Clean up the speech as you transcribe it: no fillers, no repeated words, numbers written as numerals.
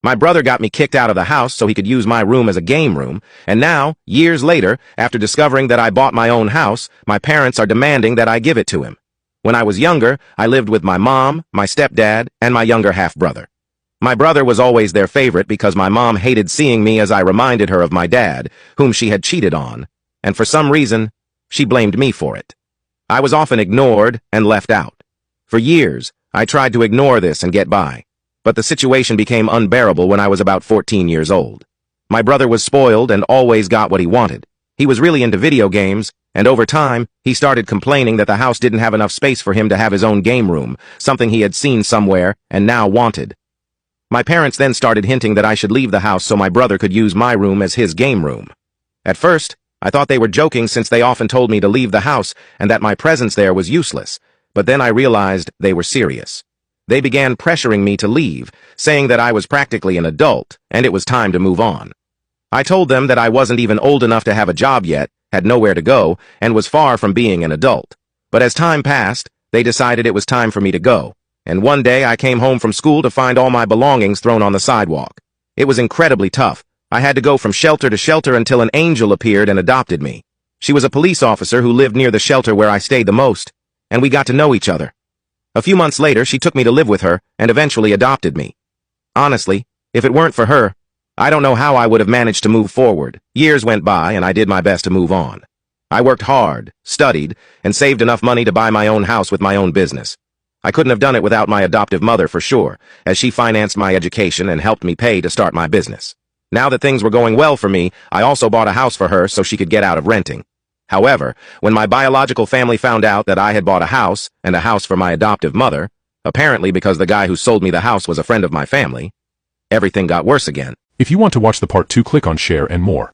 My brother got me kicked out of the house so he could use my room as a game room, and now, years later, after discovering that I bought my own house, my parents are demanding that I give it to him. When I was younger, I lived with my mom, my stepdad, and my younger half-brother. My brother was always their favorite because my mom hated seeing me as I reminded her of my dad, whom she had cheated on, and for some reason, she blamed me for it. I was often ignored and left out. For years, I tried to ignore this and get by. But the situation became unbearable when I was about 14 years old. My brother was spoiled and always got what he wanted. He was really into video games, and over time, he started complaining that the house didn't have enough space for him to have his own game room, something he had seen somewhere and now wanted. My parents then started hinting that I should leave the house so my brother could use my room as his game room. At first, I thought they were joking since they often told me to leave the house and that my presence there was useless, but then I realized they were serious. They began pressuring me to leave, saying that I was practically an adult, and it was time to move on. I told them that I wasn't even old enough to have a job yet, had nowhere to go, and was far from being an adult. But as time passed, they decided it was time for me to go, and one day I came home from school to find all my belongings thrown on the sidewalk. It was incredibly tough. I had to go from shelter to shelter until an angel appeared and adopted me. She was a police officer who lived near the shelter where I stayed the most, and we got to know each other. A few months later, she took me to live with her and eventually adopted me. Honestly, if it weren't for her, I don't know how I would have managed to move forward. Years went by and I did my best to move on. I worked hard, studied, and saved enough money to buy my own house with my own business. I couldn't have done it without my adoptive mother for sure, as she financed my education and helped me pay to start my business. Now that things were going well for me, I also bought a house for her so she could get out of renting. However, when my biological family found out that I had bought a house and a house for my adoptive mother, apparently because the guy who sold me the house was a friend of my family, everything got worse again. If you want to watch the part 2, click on share and more.